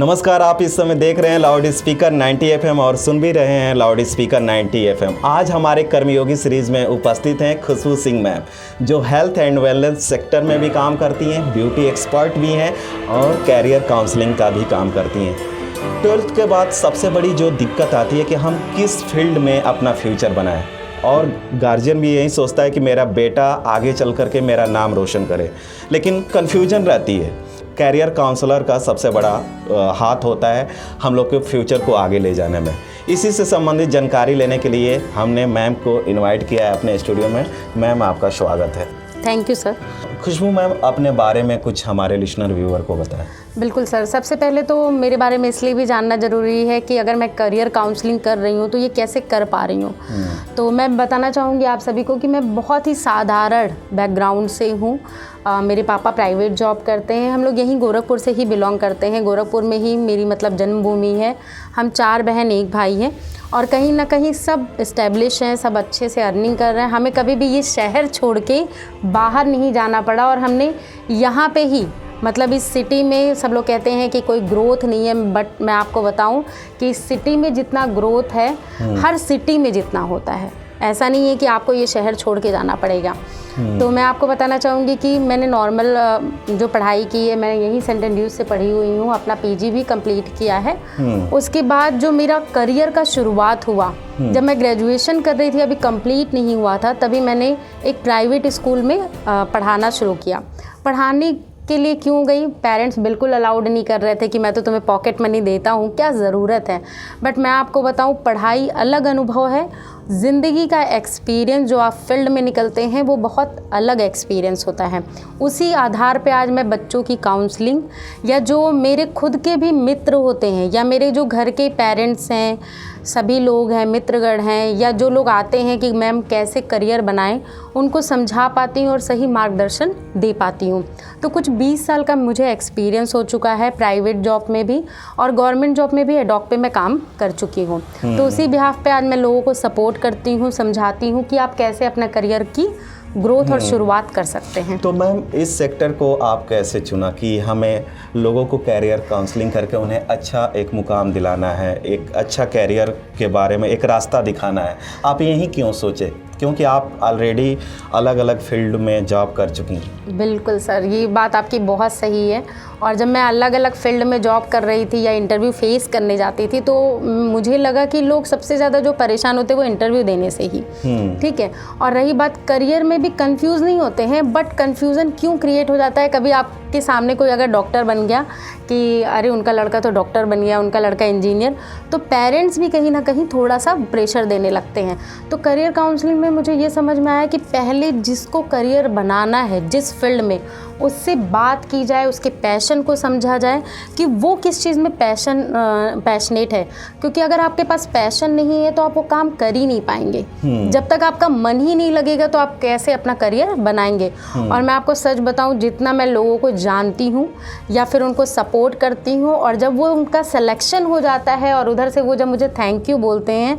नमस्कार, आप इस समय देख रहे हैं लाउड स्पीकर 90 एफएम और सुन भी रहे हैं लाउड स्पीकर 90 एफएम। आज हमारे कर्मयोगी सीरीज़ में उपस्थित हैं खुशबू सिंह मैम, जो हेल्थ एंड वेलनेस सेक्टर में भी काम करती हैं, ब्यूटी एक्सपर्ट भी हैं और कैरियर काउंसलिंग का भी काम करती हैं। 12th के बाद सबसे बड़ी जो दिक्कत आती है कि हम किस फील्ड में अपना फ्यूचर बनाएं, और गार्जियन भी यही सोचता है कि मेरा बेटा आगे चल कर के मेरा नाम रोशन करे, लेकिन कन्फ्यूजन रहती है। कैरियर काउंसलर का सबसे बड़ा हाथ होता है हम लोग के फ्यूचर को आगे ले जाने में। इसी से संबंधित जानकारी लेने के लिए हमने मैम को इनवाइट किया है अपने स्टूडियो में। मैम, आपका स्वागत है। Thank you sir. Khushboo ma'am, अपने बारे में कुछ हमारे लिसनर व्यूअर को बताएं। बिल्कुल सर, सबसे पहले तो मेरे बारे में इसलिए भी जानना ज़रूरी है कि अगर मैं करियर काउंसलिंग कर रही हूँ तो ये कैसे कर पा रही हूँ। तो मैं बताना चाहूँगी आप सभी को कि मैं बहुत ही साधारण बैकग्राउंड से हूँ। मेरे पापा प्राइवेट जॉब करते हैं। हम लोग यहीं गोरखपुर से ही बिलोंग करते हैं। गोरखपुर में ही मेरी जन्मभूमि है। हम 4 बहन 1 भाई हैं और कहीं ना कहीं सब इस्टेब्लिश हैं, सब अच्छे से अर्निंग कर रहे हैं। हमें कभी भी ये शहर छोड़ के बाहर नहीं जाना पड़ा और हमने यहाँ पे ही इस सिटी में, सब लोग कहते हैं कि कोई ग्रोथ नहीं है, बट मैं आपको बताऊं कि इस सिटी में जितना ग्रोथ है हर सिटी में जितना होता है। ऐसा नहीं है कि आपको ये शहर छोड़ के जाना पड़ेगा। तो मैं आपको बताना चाहूँगी कि मैंने नॉर्मल जो पढ़ाई की है, मैंने यहीं सेंट एंड्रयूज से पढ़ी हुई हूँ। अपना पीजी भी कंप्लीट किया है। उसके बाद जो मेरा करियर का शुरुआत हुआ, जब मैं ग्रेजुएशन कर रही थी, अभी कंप्लीट नहीं हुआ था, तभी मैंने एक प्राइवेट स्कूल में पढ़ाना शुरू किया। पढ़ाने के लिए क्यों गई? पेरेंट्स बिल्कुल अलाउड नहीं कर रहे थे कि मैं तो तुम्हें पॉकेट मनी देता हूँ, क्या ज़रूरत है। बट मैं आपको बताऊँ, पढ़ाई अलग अनुभव है। ज़िंदगी का एक्सपीरियंस जो आप फील्ड में निकलते हैं वो बहुत अलग एक्सपीरियंस होता है। उसी आधार पे आज मैं बच्चों की काउंसलिंग, या जो मेरे खुद के भी मित्र होते हैं, या मेरे जो घर के पेरेंट्स हैं, सभी लोग हैं, मित्रगण हैं, या जो लोग आते हैं कि मैम कैसे करियर बनाएं, उनको समझा पाती हूँ और सही मार्गदर्शन दे पाती हूँ। तो कुछ 20 साल का मुझे एक्सपीरियंस हो चुका है प्राइवेट जॉब में भी, और गवर्नमेंट जॉब में भी एडॉक पे मैं काम कर चुकी हूँ। तो उसी बिहाफ पे आज मैं लोगों को सपोर्ट करती हूँ, समझाती हूँ कि आप कैसे अपना करियर की ग्रोथ और शुरुआत कर सकते हैं। तो मैम, इस सेक्टर को आप कैसे चुना कि हमें लोगों को कैरियर काउंसलिंग करके उन्हें अच्छा एक मुकाम दिलाना है, एक अच्छा कैरियर के बारे में एक रास्ता दिखाना है? आप यही क्यों सोचे, क्योंकि आप ऑलरेडी अलग अलग फील्ड में जॉब कर चुकी हैं? बिल्कुल सर, ये बात आपकी बहुत सही है। और जब मैं अलग अलग फील्ड में जॉब कर रही थी या इंटरव्यू फेस करने जाती थी, तो मुझे लगा कि लोग सबसे ज़्यादा जो परेशान होते हैं वो इंटरव्यू देने से ही, ठीक है। और रही बात, करियर में भी कंफ्यूज नहीं होते हैं, बट कंफ्यूजन क्यों क्रिएट हो जाता है? कभी आपके सामने कोई अगर डॉक्टर बन गया कि अरे उनका लड़का तो डॉक्टर बन गया, उनका लड़का इंजीनियर, तो पेरेंट्स भी कहीं ना कहीं थोड़ा सा प्रेशर देने लगते हैं। तो करियर काउंसलिंग में मुझे ये समझ में आया कि पहले जिसको करियर बनाना है जिस फील्ड में, उससे बात की जाए, उसके पैशन को समझा जाए कि वो किस चीज़ में पैशनेट है। क्योंकि अगर आपके पास पैशन नहीं है तो आप वो काम कर ही नहीं पाएंगे। जब तक आपका मन ही नहीं लगेगा तो आप कैसे अपना करियर बनाएंगे। और मैं आपको सच बताऊं, जितना मैं लोगों को जानती हूँ या फिर उनको सपोर्ट करती हूँ, और जब वो उनका सिलेक्शन हो जाता है और उधर से वो जब मुझे थैंक यू बोलते हैं,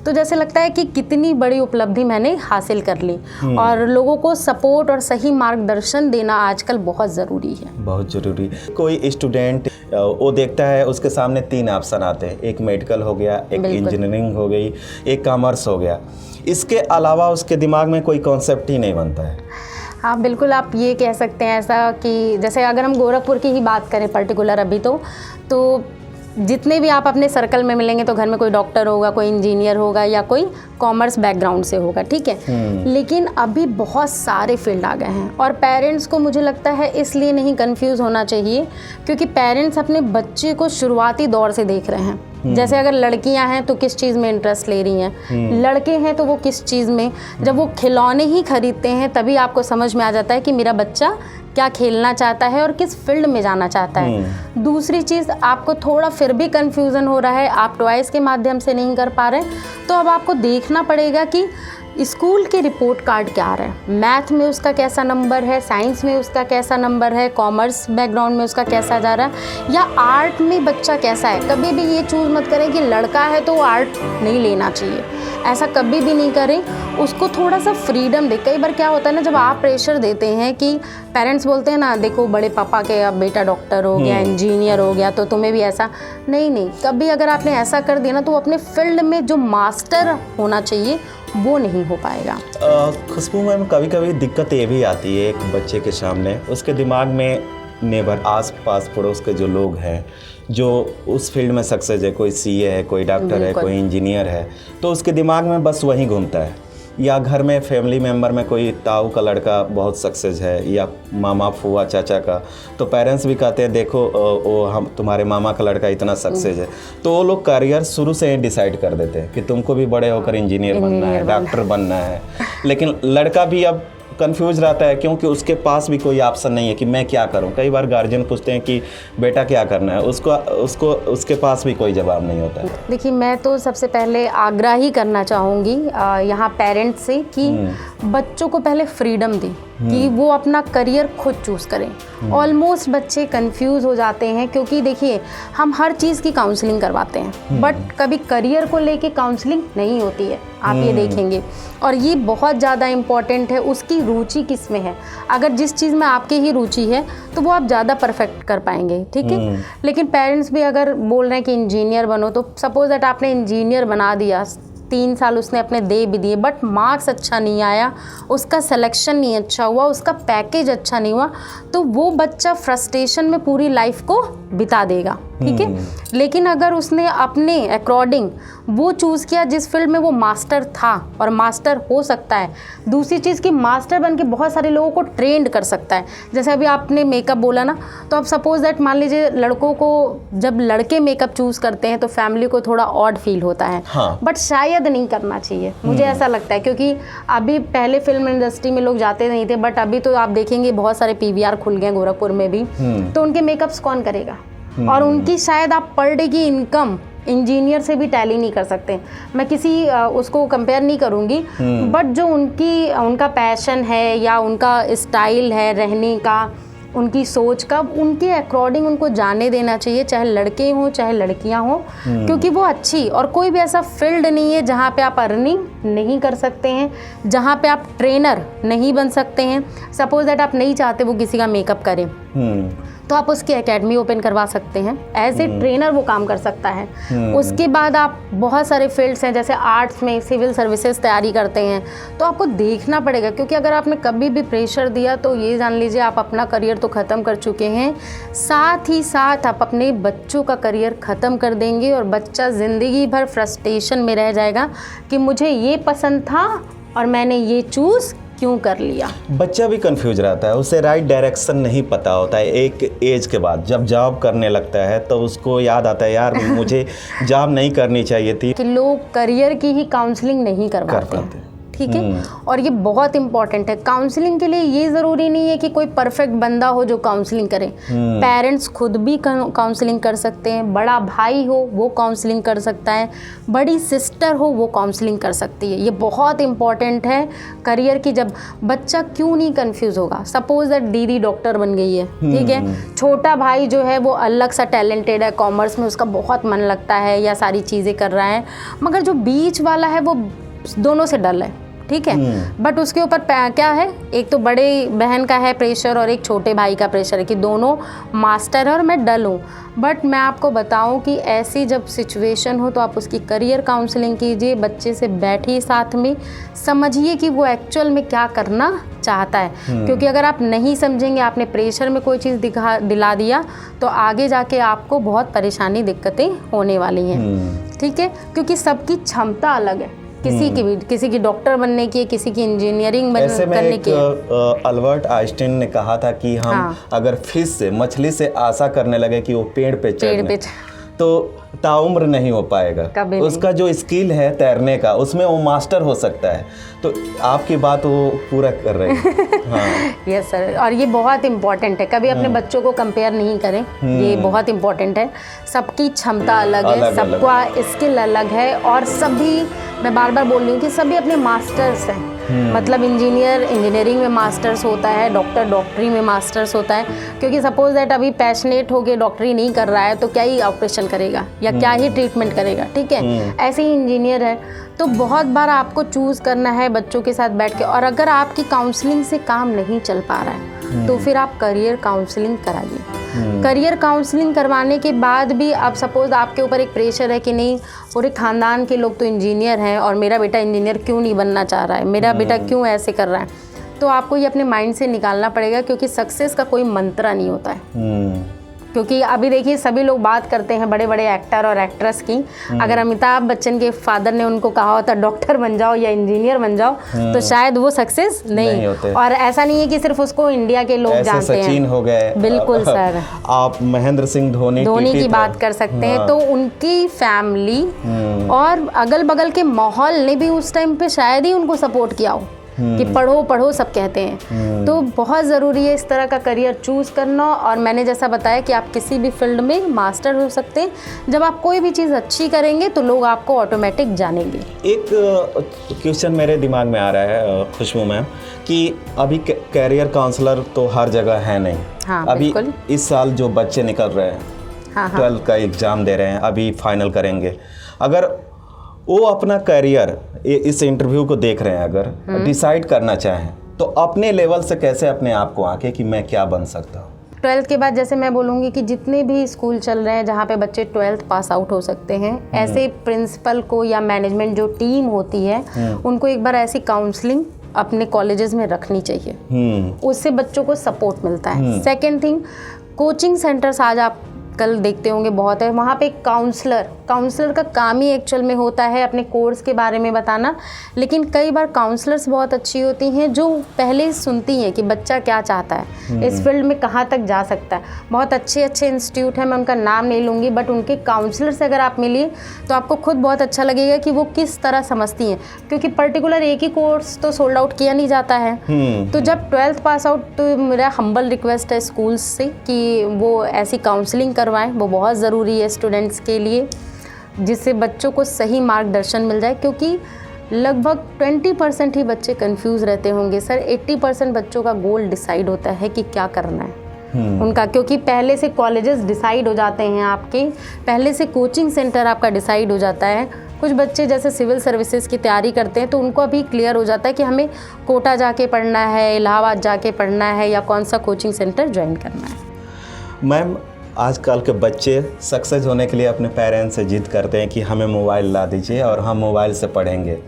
तो जैसे लगता है कि कितनी बड़ी उपलब्धि मैंने हासिल कर ली। और लोगों को सपोर्ट और सही मार्गदर्शन देना आजकल बहुत ज़रूरी है। बहुत ज़रूरी। कोई स्टूडेंट वो देखता है, उसके सामने 3 ऑप्शन आते हैं, एक मेडिकल हो गया, एक इंजीनियरिंग हो गई, एक कॉमर्स हो गया। इसके अलावा उसके दिमाग में कोई कॉन्सेप्ट ही नहीं बनता है। हाँ बिल्कुल, आप ये कह सकते हैं ऐसा कि जैसे अगर हम गोरखपुर की ही बात करें पर्टिकुलर अभी, तो जितने भी आप अपने सर्कल में मिलेंगे तो घर में कोई डॉक्टर होगा, कोई इंजीनियर होगा, या कोई कॉमर्स बैकग्राउंड से होगा, ठीक है। लेकिन अभी बहुत सारे फील्ड आ गए हैं, और पेरेंट्स को मुझे लगता है इसलिए नहीं कंफ्यूज होना चाहिए क्योंकि पेरेंट्स अपने बच्चे को शुरुआती दौर से देख रहे हैं। जैसे अगर लड़कियां हैं तो किस चीज़ में इंटरेस्ट ले रही हैं, लड़के हैं तो वो किस चीज़ में। जब वो खिलौने ही खरीदते हैं तभी आपको समझ में आ जाता है कि मेरा बच्चा क्या खेलना चाहता है और किस फील्ड में जाना चाहता है। दूसरी चीज़, आपको थोड़ा फिर भी कंफ्यूजन हो रहा है, आप टॉयज़ के माध्यम से नहीं कर पा रहे, तो अब आपको देखना पड़ेगा कि स्कूल के रिपोर्ट कार्ड क्या आ रहा है, मैथ में उसका कैसा नंबर है, साइंस में उसका कैसा नंबर है, कॉमर्स बैकग्राउंड में उसका कैसा जा रहा है, या आर्ट में बच्चा कैसा है। कभी भी ये चूज़ मत करें कि लड़का है तो आर्ट नहीं लेना चाहिए। ऐसा कभी भी नहीं करें। उसको थोड़ा सा फ्रीडम दे। कई बार क्या होता है ना, जब आप प्रेशर देते हैं कि पेरेंट्स बोलते हैं ना, देखो बड़े पापा के अब बेटा डॉक्टर हो गया, इंजीनियर हो गया, तो तुम्हें भी ऐसा नहीं। कभी अगर आपने ऐसा कर दिया ना, तो अपने फील्ड में जो मास्टर होना चाहिए वो नहीं हो पाएगा। खुशबू मैम, कभी कभी दिक्कत ये भी आती है एक बच्चे के सामने, उसके दिमाग में नेबर, आस पास पड़ोस के जो लोग हैं जो उस फील्ड में सक्सेस है, कोई सीए है, कोई डॉक्टर है, कोई इंजीनियर है, तो उसके दिमाग में बस वही घूमता है। या घर में फैमिली मेम्बर में कोई ताऊ का लड़का बहुत सक्सेस है, या मामा फूआ चाचा का, तो पेरेंट्स भी कहते हैं देखो वो हम तुम्हारे मामा का लड़का इतना सक्सेस है, तो वो लोग करियर शुरू से डिसाइड कर देते हैं कि तुमको भी बड़े होकर इंजीनियर बनना है, डॉक्टर बनना है। लेकिन लड़का भी अब कंफ्यूज रहता है क्योंकि उसके पास भी कोई ऑप्शन नहीं है कि मैं क्या करूं। कई बार गार्जियन पूछते हैं कि बेटा क्या करना है, उसके पास भी कोई जवाब नहीं होता है। देखिए, मैं तो सबसे पहले आग्रह ही करना चाहूँगी यहाँ पेरेंट्स से कि बच्चों को पहले फ्रीडम दें कि वो अपना करियर खुद चूज़ करें। ऑलमोस्ट बच्चे कंफ्यूज हो जाते हैं, क्योंकि देखिए हम हर चीज़ की काउंसलिंग करवाते हैं, बट कभी करियर को लेके काउंसलिंग नहीं होती है, आप ये देखेंगे। और ये बहुत ज़्यादा इम्पॉर्टेंट है, उसकी रुचि किस में है। अगर जिस चीज़ में आपकी ही रुचि है तो वो आप ज़्यादा परफेक्ट कर पाएंगे, ठीक है। लेकिन पेरेंट्स भी अगर बोल रहे हैं कि इंजीनियर बनो, तो सपोज दैट आपने इंजीनियर बना दिया, 3 साल उसने अपने दे भी दिए, बट मार्क्स अच्छा नहीं आया, उसका सिलेक्शन नहीं अच्छा हुआ, उसका पैकेज अच्छा नहीं हुआ, तो वो बच्चा फ्रस्ट्रेशन में पूरी लाइफ को बिता देगा, ठीक है। लेकिन अगर उसने अपने अकॉर्डिंग वो चूज़ किया जिस फील्ड में वो मास्टर था और मास्टर हो सकता है, दूसरी चीज़ की मास्टर बन के बहुत सारे लोगों को ट्रेंड कर सकता है। जैसे अभी आपने मेकअप बोला ना, तो आप सपोज दैट मान लीजिए लड़कों को, जब लड़के मेकअप चूज़ करते हैं तो फैमिली को थोड़ा ऑड फील होता है, बट शायद नहीं करना चाहिए, मुझे ऐसा लगता है। क्योंकि अभी पहले फिल्म इंडस्ट्री में लोग जाते नहीं थे, बट अभी तो आप देखेंगे बहुत सारे पीवीआर खुल गए गोरखपुर में भी, तो उनके मेकअप्स कौन करेगा। और उनकी शायद आप पर डे की इनकम इंजीनियर से भी टैली नहीं कर सकते। मैं किसी उसको कंपेयर नहीं करूँगी, बट जो उनका पैशन है या उनका स्टाइल है रहने का, उनकी सोच का, उनके अकॉर्डिंग उनको जाने देना चाहिए, चाहे लड़के हों चाहे लड़कियां हों, क्योंकि वो अच्छी, और कोई भी ऐसा फील्ड नहीं है जहाँ पे आप अर्निंग नहीं कर सकते हैं, जहाँ पे आप ट्रेनर नहीं बन सकते हैं। सपोज दैट आप नहीं चाहते वो किसी का मेकअप करें, तो आप उसकी एकेडमी ओपन करवा सकते हैं, एज ए ट्रेनर वो काम कर सकता है। उसके बाद आप बहुत सारे फील्ड्स हैं, जैसे आर्ट्स में सिविल सर्विसेज तैयारी करते हैं, तो आपको देखना पड़ेगा, क्योंकि अगर आपने कभी भी प्रेशर दिया तो ये जान लीजिए आप अपना करियर तो ख़त्म कर चुके हैं, साथ ही साथ आप अपने बच्चों का करियर ख़त्म कर देंगे, और बच्चा ज़िंदगी भर फ्रस्ट्रेशन में रह जाएगा कि मुझे ये पसंद था और मैंने ये चूज़ क्यों कर लिया। बच्चा भी कंफ्यूज रहता है, उसे राइट डायरेक्शन नहीं पता होता है। एक एज के बाद जब जॉब करने लगता है तो उसको याद आता है यार मुझे जॉब नहीं करनी चाहिए थी। कि लोग करियर की ही काउंसलिंग नहीं करवाते, ठीक है। और ये बहुत इंपॉर्टेंट है। काउंसलिंग के लिए ये ज़रूरी नहीं है कि कोई परफेक्ट बंदा हो जो काउंसलिंग करे। पेरेंट्स खुद भी काउंसलिंग कर सकते हैं, बड़ा भाई हो वो काउंसलिंग कर सकता है, बड़ी सिस्टर हो वो काउंसलिंग कर सकती है। ये बहुत इंपॉर्टेंट है करियर की। जब बच्चा क्यों नहीं कंफ्यूज होगा, सपोज दैट दीदी डॉक्टर बन गई है, ठीक है, छोटा भाई जो है वो अलग सा टैलेंटेड है, कॉमर्स में उसका बहुत मन लगता है या सारी चीज़ें कर रहा है, मगर जो बीच वाला है वो दोनों से डल है, ठीक है। बट उसके ऊपर क्या है, एक तो बड़े बहन का है प्रेशर और एक छोटे भाई का प्रेशर है कि दोनों मास्टर है और मैं डल हूँ। बट मैं आपको बताऊँ कि ऐसी जब सिचुएशन हो तो आप उसकी करियर काउंसलिंग कीजिए, बच्चे से बैठिए, साथ में समझिए कि वो एक्चुअल में क्या करना चाहता है। क्योंकि अगर आप नहीं समझेंगे, आपने प्रेशर में कोई चीज़ दिला दिया, तो आगे जाके आपको बहुत परेशानी दिक्कतें होने वाली हैं, ठीक है। क्योंकि सबकी क्षमता अलग है, किसी की डॉक्टर बनने की, किसी की इंजीनियरिंग करने की। अल्बर्ट आइंस्टीन ने कहा था कि हम अगर फिश से, मछली से आशा करने लगे कि वो पेड़ पे चढ़े तो ताउम्र नहीं हो पाएगा। उसका जो स्किल है तैरने का, उसमें वो मास्टर हो सकता है। तो आपकी बात वो पूरा कर रहे हैं। यस सर, और ये बहुत इम्पोर्टेंट है, कभी अपने बच्चों को कंपेयर नहीं करें, ये बहुत इम्पोर्टेंट है। सबकी क्षमता अलग है, सबका स्किल अलग है, और सभी, मैं बार बार बोल रही हूँ कि सभी अपने मास्टर्स हैं। मतलब इंजीनियर इंजीनियरिंग में मास्टर्स होता है, डॉक्टर डॉक्टरी में मास्टर्स होता है, क्योंकि सपोज दैट अभी पैशनेट होके डॉक्टरी नहीं कर रहा है तो क्या ही ऑपरेशन करेगा या क्या ही ट्रीटमेंट करेगा, ठीक है। ऐसे ही इंजीनियर है। तो बहुत बार आपको चूज़ करना है बच्चों के साथ बैठ के, और अगर आपकी काउंसलिंग से काम नहीं चल पा रहा है तो फिर आप करियर काउंसलिंग कराइए। करियर काउंसलिंग करवाने के बाद भी अब सपोज आपके ऊपर एक प्रेशर है कि नहीं, पूरे ख़ानदान के लोग तो इंजीनियर हैं और मेरा बेटा इंजीनियर क्यों नहीं बनना चाह रहा है, मेरा बेटा क्यों ऐसे कर रहा है, तो आपको ये अपने माइंड से निकालना पड़ेगा, क्योंकि सक्सेस का कोई मंत्रा नहीं होता है। क्योंकि अभी देखिए सभी लोग बात करते हैं बड़े बड़े एक्टर और एक्ट्रेस की, अगर अमिताभ बच्चन के फादर ने उनको कहा होता डॉक्टर बन जाओ या इंजीनियर बन जाओ तो शायद वो सक्सेस नहीं होते। और ऐसा नहीं है कि सिर्फ उसको इंडिया के लोग जानते हैं, सचिन हो गए, बिल्कुल सर, आप महेंद्र सिंह धोनी की बात कर सकते हैं। तो उनकी फैमिली और अगल बगल के माहौल ने भी उस टाइम पे शायद ही उनको सपोर्ट किया हो कि पढ़ो पढ़ो सब कहते हैं। तो बहुत ज़रूरी है इस तरह का करियर चूज़ करना। और मैंने जैसा बताया कि आप किसी भी फील्ड में मास्टर हो सकते हैं। जब आप कोई भी चीज़ अच्छी करेंगे तो लोग आपको ऑटोमेटिक जानेंगे। एक क्वेश्चन मेरे दिमाग में आ रहा है खुशबू मैम, कि अभी कैरियर काउंसलर तो हर जगह है नहीं। हाँ, अभी इस साल जो बच्चे निकल रहे हैं, 12th का एग्ज़ाम दे रहे हैं, अभी फाइनल करेंगे, अगर वो अपना करियर इस इंटरव्यू को देख रहे हैं, अगर डिसाइड करना चाहें तो अपने लेवल से कैसे अपने आप को आके कि मैं क्या बन सकता हूँ? 12th के बाद जैसे मैं बोलूँगी कि जितने भी स्कूल चल रहे हैं जहाँ पे बच्चे 12th पास आउट हो सकते हैं, ऐसे प्रिंसिपल को या मैनेजमेंट जो टीम होती है उनको एक बार ऐसी काउंसलिंग अपने कॉलेजेस में रखनी चाहिए। उससे बच्चों को सपोर्ट मिलता है। सेकेंड थिंग, कोचिंग सेंटर्स आज आप कल देखते होंगे बहुत है, वहाँ पे काउंसलर का काम ही एक्चुअल में होता है अपने कोर्स के बारे में बताना। लेकिन कई बार काउंसलर्स बहुत अच्छी होती हैं जो पहले सुनती हैं कि बच्चा क्या चाहता है, इस फील्ड में कहाँ तक जा सकता है। बहुत अच्छे अच्छे इंस्टीट्यूट हैं, मैं उनका नाम नहीं लूँगी, बट उनके काउंसलर से अगर आप मिलिए तो आपको खुद बहुत अच्छा लगेगा कि वो किस तरह समझती हैं, क्योंकि पर्टिकुलर एक ही कोर्स तो सोल्ड आउट किया नहीं जाता है। तो जब 12th पास आउट, तो मेरा हम्बल रिक्वेस्ट है स्कूल्स से कि वो ऐसी काउंसलिंग करवाएं, वो बहुत ज़रूरी है स्टूडेंट्स के लिए, जिससे बच्चों को सही मार्गदर्शन मिल जाए। क्योंकि लगभग 20% ही बच्चे कंफ्यूज रहते होंगे सर, 80% बच्चों का गोल डिसाइड होता है कि क्या करना है उनका, क्योंकि पहले से कॉलेजेस डिसाइड हो जाते हैं आपके, पहले से कोचिंग सेंटर आपका डिसाइड हो जाता है। कुछ बच्चे जैसे सिविल सर्विसेज की तैयारी करते हैं तो उनको अभी क्लियर हो जाता है कि हमें कोटा जाके पढ़ना है, इलाहाबाद जाके पढ़ना है, या कौन सा कोचिंग सेंटर ज्वाइन करना है। मैम, आजकल के बच्चे सक्सेस होने के लिए अपने पेरेंट्स से जिद करते हैं कि हमें मोबाइल ला दीजिए और हम मोबाइल से पढ़ेंगे,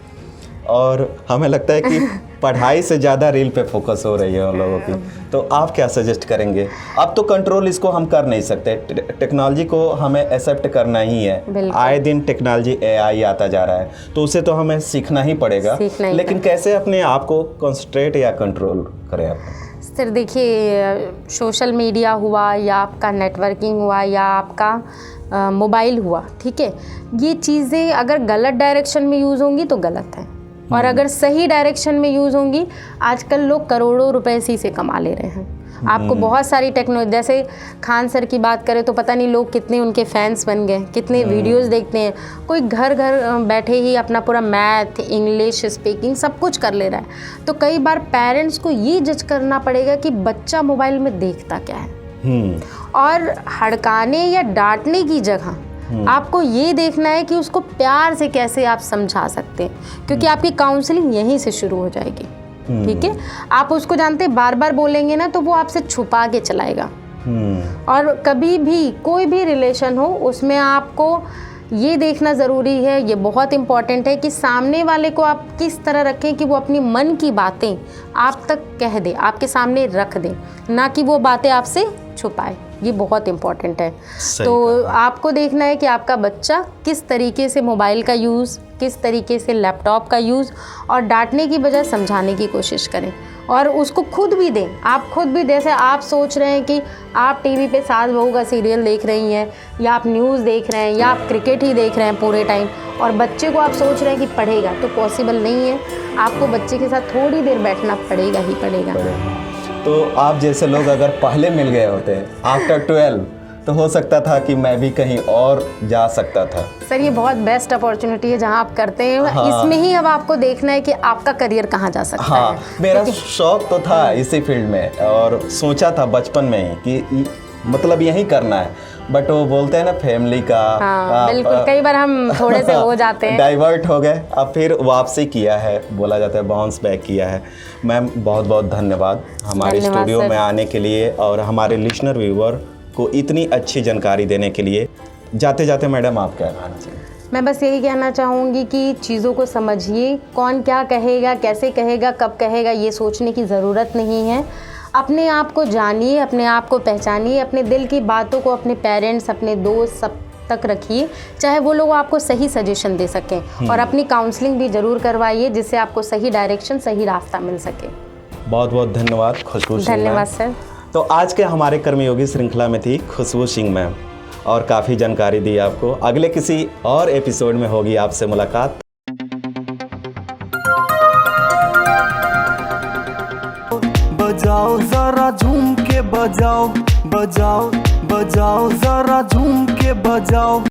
और हमें लगता है कि पढ़ाई से ज़्यादा रील पे फोकस हो रही है उन लोगों की। तो आप क्या सजेस्ट करेंगे? अब तो कंट्रोल इसको हम कर नहीं सकते, टेक्नोलॉजी को हमें एक्सेप्ट करना ही है। आए दिन टेक्नोलॉजी AI आता जा रहा है, तो उसे तो हमें सीखना ही पड़ेगा। लेकिन कैसे अपने आप को कंसंट्रेट या कंट्रोल करें आप? सर देखिए, सोशल मीडिया हुआ या आपका नेटवर्किंग हुआ या आपका मोबाइल हुआ, ठीक है, ये चीज़ें अगर गलत डायरेक्शन में यूज़ होंगी तो गलत है, और अगर सही डायरेक्शन में यूज़ होंगी, आजकल लोग करोड़ों रुपए इसी से कमा ले रहे हैं। आपको बहुत सारी टेक्नोलॉजी, जैसे खान सर की बात करें तो पता नहीं लोग कितने उनके फैंस बन गए, कितने वीडियोस देखते हैं। कोई घर बैठे ही अपना पूरा मैथ, इंग्लिश स्पीकिंग सब कुछ कर ले रहा है। तो कई बार पेरेंट्स को ये जज करना पड़ेगा कि बच्चा मोबाइल में देखता क्या है, और हड़काने या डांटने की जगह आपको ये देखना है कि उसको प्यार से कैसे आप समझा सकते हैं, क्योंकि आपकी काउंसलिंग यहीं से शुरू हो जाएगी। ठीक है, आप उसको जानते बार बार बोलेंगे ना तो वो आपसे छुपा के चलाएगा। और कभी भी कोई भी रिलेशन हो उसमें आपको ये देखना ज़रूरी है, ये बहुत इम्पॉर्टेंट है कि सामने वाले को आप किस तरह रखें कि वो अपनी मन की बातें आप तक कह दे, आपके सामने रख दे, ना कि वो बातें आपसे छुपाए। ये बहुत इम्पॉर्टेंट है। तो आपको देखना है कि आपका बच्चा किस तरीके से मोबाइल का यूज़, किस तरीके से लैपटॉप का यूज़, और डांटने की बजाय समझाने की कोशिश करें, और उसको खुद भी दें। आप खुद भी, जैसे आप सोच रहे हैं कि आप टीवी पे सास बहू का सीरियल देख रही हैं, या आप न्यूज़ देख रहे हैं, या आप क्रिकेट ही देख रहे हैं पूरे टाइम, और बच्चे को आप सोच रहे हैं कि पढ़ेगा, तो पॉसिबल नहीं है। आपको बच्चे के साथ थोड़ी देर बैठना पड़ेगा ही पड़ेगा। तो आप जैसे लोग अगर पहले मिल गए होते आफ्टर 12, तो हो सकता था कि मैं भी कहीं और जा सकता था। सर ये बहुत बेस्ट अपॉर्चुनिटी है जहाँ आप करते हैं। हाँ। इसमें ही अब आपको देखना है कि आपका करियर कहाँ जा सकता हाँ, है। मेरा शौक तो था इसी फील्ड में और सोचा था बचपन में ही कि मतलब यही करना है, बट वो बोलते हैं ना फैमिली का। हाँ, बिल्कुल, कई बार हम थोड़े से हो जाते हैं, डाइवर्ट हो गए। अब फिर वापसी किया है, बोला जाता है बाउंस बैक किया है। मैम बहुत बहुत धन्यवाद हमारे धन्यवाद स्टूडियो सर। में आने के लिए और हमारे लिसनर व्यूअर को इतनी अच्छी जानकारी देने के लिए। जाते जाते मैडम आप क्या कहना चाहिए? मैं बस यही कहना चाहूँगी कि चीज़ों को समझिए, कौन क्या कहेगा, कैसे कहेगा, कब कहेगा, ये सोचने की ज़रूरत नहीं है। अपने आप को जानिए, अपने आप को पहचानिए, अपने दिल की बातों को अपने पेरेंट्स, अपने दोस्त सब तक रखिए, चाहे वो लोग आपको सही सजेशन दे सकें। और अपनी काउंसलिंग भी ज़रूर करवाइए जिससे आपको सही डायरेक्शन, सही रास्ता मिल सके। बहुत बहुत धन्यवाद खुशबू सिंह मैम। धन्यवाद सर। तो आज के हमारे कर्मयोगी श्रृंखला में थी खुशबू सिंह मैम और काफ़ी जानकारी दी आपको। अगले किसी और एपिसोड में होगी आपसे मुलाकात। बजाओ जरा झूम के बजाओ, बजाओ बजाओ जरा झूम के बजाओ।